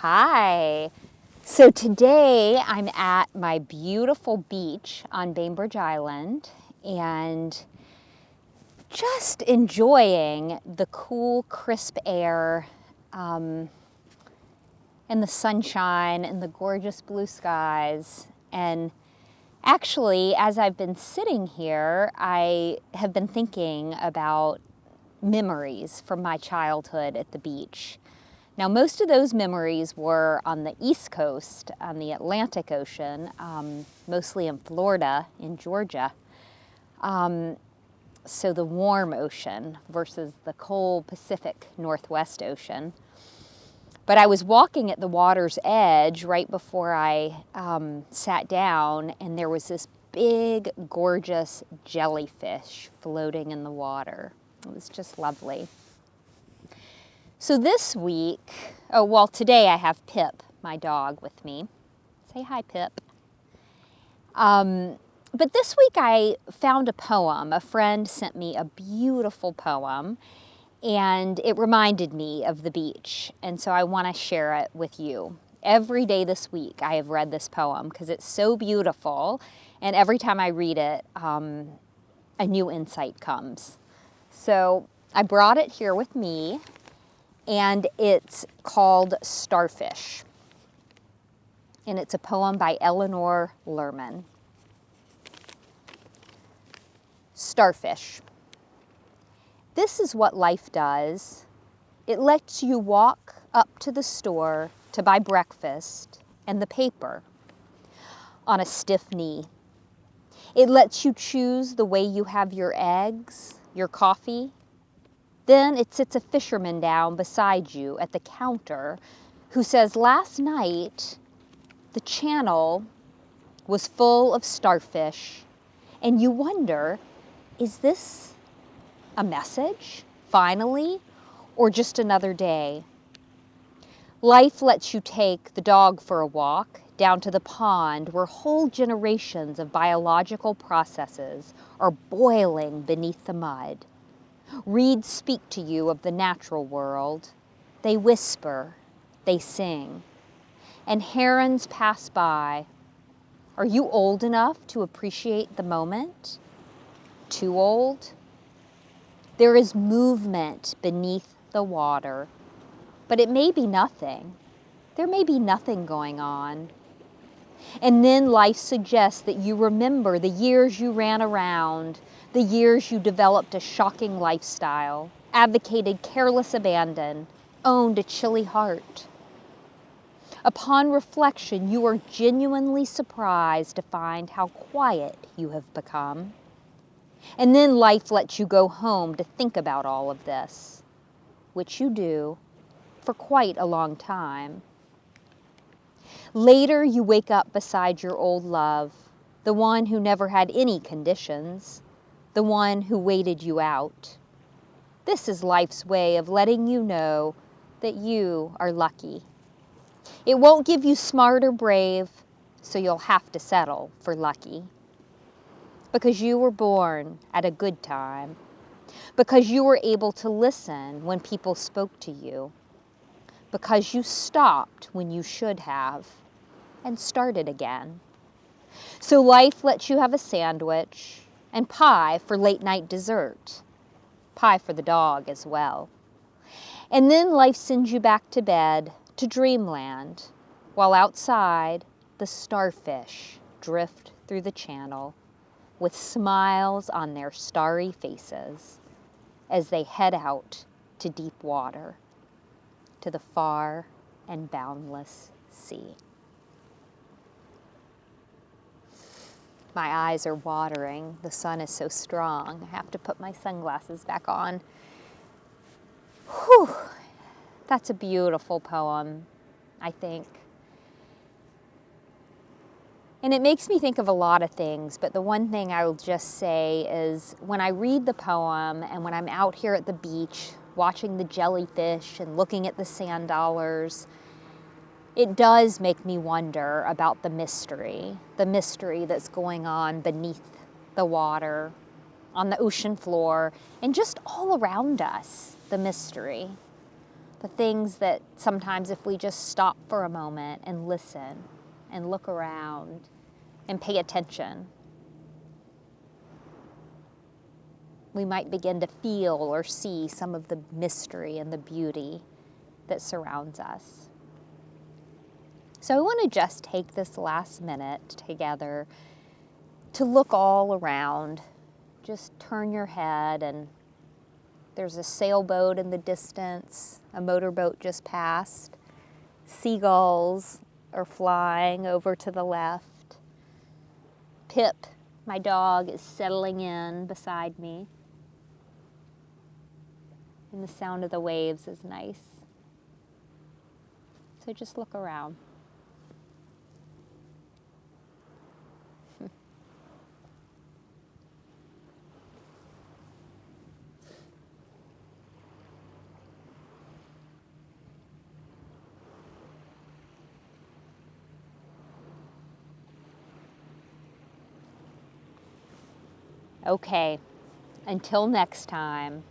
Hi. So today I'm at my beautiful beach on Bainbridge Island and just enjoying the cool, crisp air and the sunshine and the gorgeous blue skies. And actually, as I've been sitting here, I have been thinking about memories from my childhood at the beach. Now, most of those memories were on the East Coast, on the Atlantic Ocean, mostly in Florida, in Georgia. So the warm ocean versus the cold Pacific Northwest Ocean. But I was walking at the water's edge right before I sat down, and there was this big, gorgeous jellyfish floating in the water. It was just lovely. So this week, today I have Pip, my dog, with me. Say hi, Pip. But this week I found a poem. A friend sent me a beautiful poem, and it reminded me of the beach. And so I want to share it with you. Every day this week I have read this poem because it's so beautiful, and every time I read it, a new insight comes. So I brought it here with me. And it's called Starfish. And it's a poem by Eleanor Lerman. Starfish. This is what life does. It lets you walk up to the store to buy breakfast and the paper on a stiff knee. It lets you choose the way you have your eggs, your coffee. Then it sits a fisherman down beside you at the counter who says, last night the channel was full of starfish, and you wonder, is this a message, finally, or just another day? Life lets you take the dog for a walk down to the pond where whole generations of biological processes are boiling beneath the mud. Reeds speak to you of the natural world. They whisper, they sing. And herons pass by. Are you old enough to appreciate the moment? Too old? There is movement beneath the water, but it may be nothing. There may be nothing going on. And then life suggests that you remember the years you ran around, the years you developed a shocking lifestyle, advocated careless abandon, owned a chilly heart. Upon reflection, you are genuinely surprised to find how quiet you have become. And then life lets you go home to think about all of this, which you do for quite a long time. Later, you wake up beside your old love, the one who never had any conditions, the one who waited you out. This is life's way of letting you know that you are lucky. It won't give you smart or brave, so you'll have to settle for lucky. Because you were born at a good time. Because you were able to listen when people spoke to you. Because you stopped when you should have and started again. So life lets you have a sandwich and pie for late night dessert. Pie for the dog as well. And then life sends you back to bed, to dreamland, while outside the starfish drift through the channel with smiles on their starry faces as they head out to deep water, to the far and boundless sea. My eyes are watering. The sun is so strong. I have to put my sunglasses back on. Whew. That's a beautiful poem, I think. And it makes me think of a lot of things, but the one thing I will just say is when I read the poem and when I'm out here at the beach watching the jellyfish and looking at the sand dollars, it does make me wonder about the mystery that's going on beneath the water, on the ocean floor, and just all around us, the mystery The things that sometimes if we just stop for a moment and listen and look around and pay attention, we might begin to feel or see some of the mystery and the beauty that surrounds us. So I want to just take this last minute together to look all around. Just turn your head, and there's a sailboat in the distance, a motorboat just passed. Seagulls are flying over to the left. Pip, my dog, is settling in beside me. And the sound of the waves is nice. So just look around. Okay, until next time.